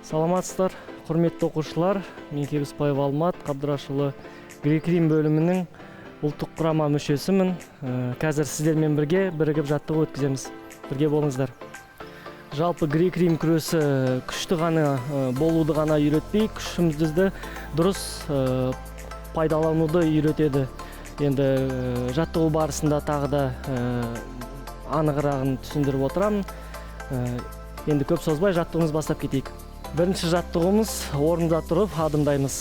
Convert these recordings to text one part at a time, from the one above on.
Саламатсыздар, құрметті оқушылар. Мен Кебіспаев Алмат Қабдырашұлы Грек-Рим бөлімінің ұлттық құрама мүшесімін. Қазір сіздермен бірге бірігіп жаттығу өткіземіз. Бірге болыңыздар. Жалпы Грек-Рим күресі күшті ғана болуды ғана үйретпей, күшімізді дұрыс пайдалануды үйретеді. Енді жаттығу барысында тағы да анығырағын түсіндіріп отырамын. Енді көп созбай жаттығуымыз бастап кетейік. Бірінші жаттығуымыз орында тұрып адымдаймыз.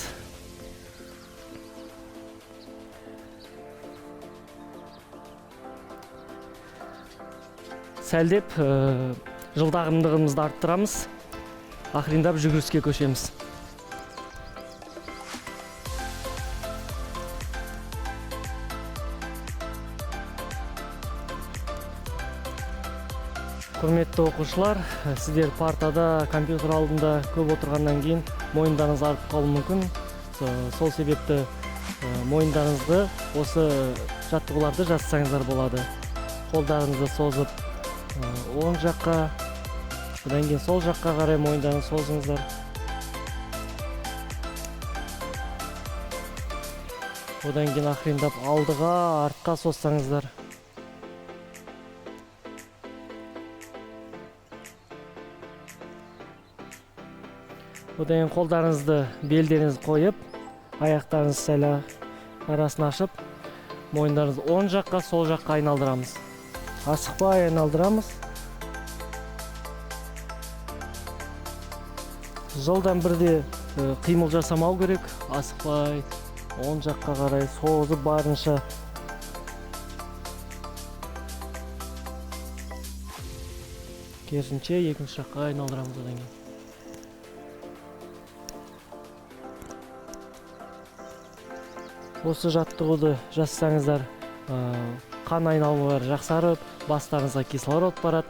Сәлдеп жылдамдығымызды арттырамыз. Ақырындап жүгіріске көшеміз. Құрметті оқушылар, сіздер партада, компьютер алдында көп отырғаннан кейін мойындарыңыз артып қалуы мүмкін. Сол себепті мойындарыңызды осы жаттығуларды жасасаңыздар болады. Қолдарыңызды созып оң жаққа, одан кейін сол жаққа қарай мойындарыңызды созыңыздар. Одан кейін ақырындап алдыға, артқа созсаңыздар. Одан кейін қолдарыңызды белдеріңізді қойып, аяқтарыңызды сәл арасын ашып, мойындарыңызды оң жаққа, сол жаққа айналдырамыз. Асықпай айналдырамыз. Жылдан бірде қимыл жасамау керек. Асықпай оң жаққа қарай созып барынша. Керісінше екінші жаққа айналдырамыз одан кейін. Осы жаттығуды жасасаңыздар, қан айналымы жақсарып, бастарыңызға кислород барады.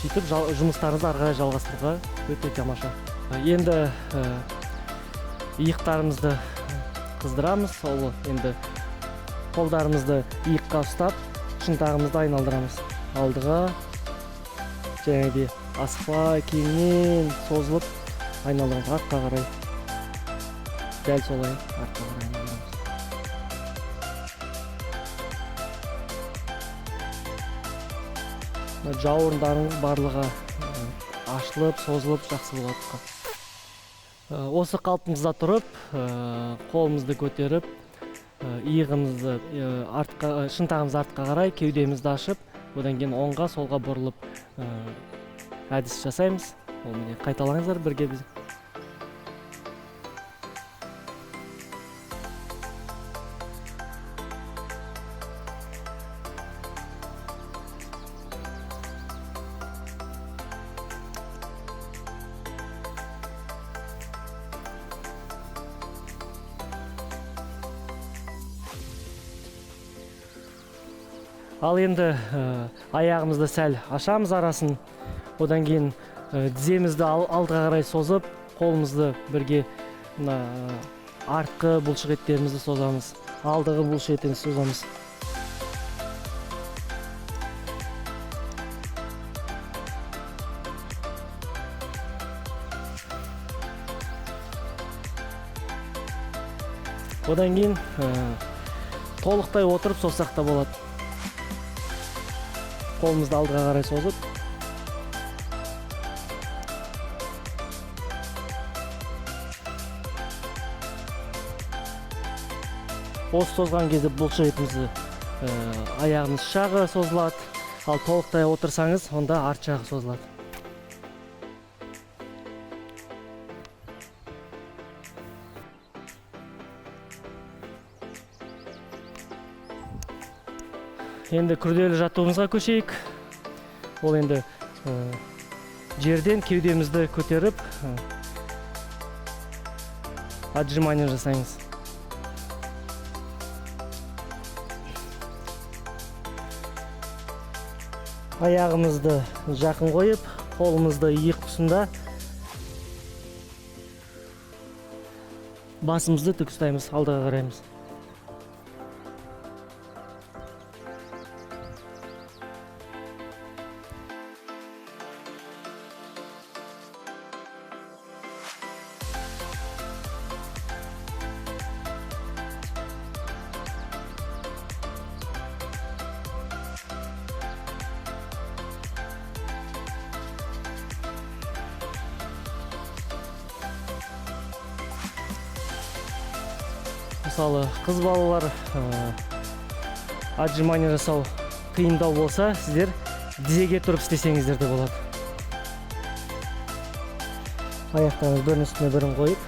Сөйтіп жұмыстарыңызды ары қарай жалғастыруға өте тамаша. Енді иықтарымызды қыздырамыз. Ол енді қолдарымызды иыққа ұстап, шынтағымызды айналдырамыз. Алдыға, және де асықпай кеңінен созылып айналдырамыз артқа қарай. Дәл солай артқа қарай айналдырамыз. Жауырындарың барлығы ашылып, созылып, жақсы болады. Осы қалпымызда тұрып, қолымызды көтеріп, иығымызды шынтағымызды артқа қарай, кеудемізді ашып, одан кейін оңға, солға бұрылып әдіс жасаймыз. Ол міне қайталаңыздар бірге біз. Ал енді аяғымызды сәл ашамыз арасын. Одан кейін тіземізді алдыға қарай созып, қолымызды бірге артқы бұлшық еттерімізді созамыз. Алдығы бұлшық еттерімізді созамыз. Одан кейін толықтай отырып созсақ та болады. Қолымызды алдыға қарай созып. Осы созған кезде бұлшық етімізді аяғымыз жағы созылады. Ал толықтай отырсаңыз, онда арт жағы созылады. Енді күрделі жаттығуымызға көшейік. Ол енді жерден кеудемізді көтеріп, отжимание жасаймыз. Аяғымызды жақын қойып, қолымызды иық тұсында, басымызды тік ұстаймыз, алдыға қараймыз. мисалы кыз балалар отжимание жасау кыйындау болса, сіздер тизеге тұрып істесеңіздер де болады. Аяқтарыңыз бірінің үстіне бірін қойып,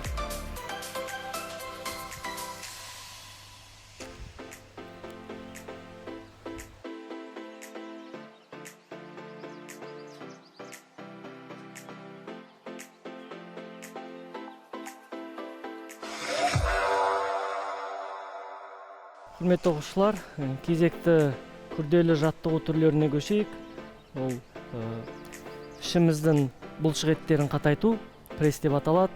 құрметті оқушылар, кезекті күрделі жаттығу түрлеріне көшейік. Ол ішіміздің бұлшық еттерін қатайту, пресс деп аталады.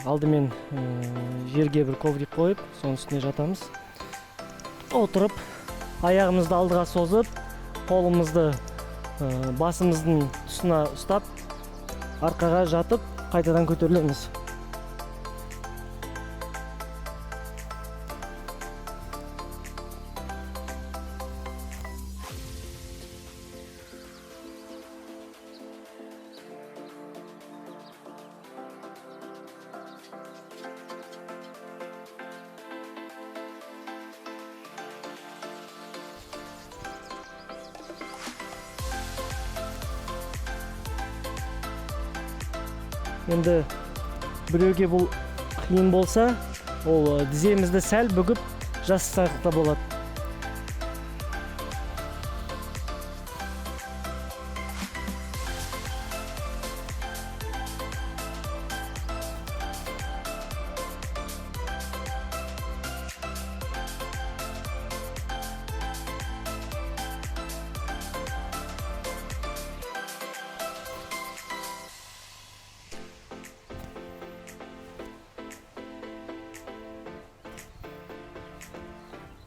Алдымен жерге бір коврик қойып, соның үстіне жатамыз. Отырып, аяғымызды алдыға созып, қолымызды басымыздың тұсына ұстап, арқаға жатып, қайтадан көтерілеміз. Енді біреуге бұл қиын болса, ол тіземізді сәл бүгіп жастықта болады.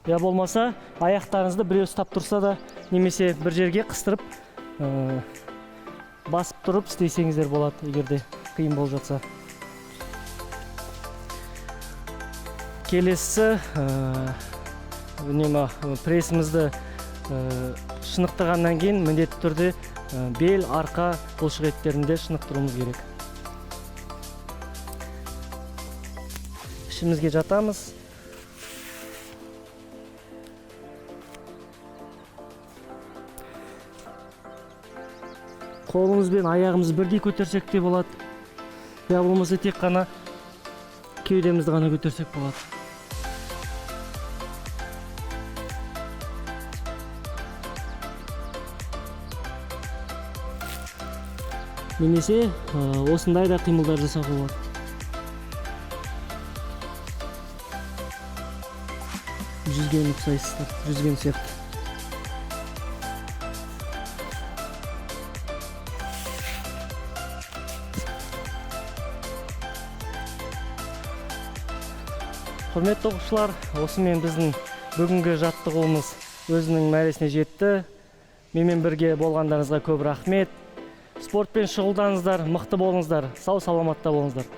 Я болмаса, аяқтарыңызды біреу ұстап тұрса да, немесе бір жерге қыстырып, басып тұрып істесеңіздер болады, егерде қиын болып жатса. Келесі, прессімізді шынықтырғаннан кейін міндетті түрде бел, арқа, бұлшық еттерінде шынықтыруымыз керек. Ішімізге жатамыз. Қолымыз бен аяғымыз бірдей көтерсек те болады. Я болмаса тек қана кеудемізді ғана көтерсек болады. Немесе осындай да қимылдар жасауға болады. Жүзген ұқсайсыздар, жүзген сияқты. Құрметті оқушылар, осымен біздің бүгінгі жаттығуымыз өзінің мәресіне жетті. Менімен бірге болғандарыңызға көп рахмет. Спортпен шұғылданыңыздар, мықты болыңыздар, сау саламатта болыңыздар.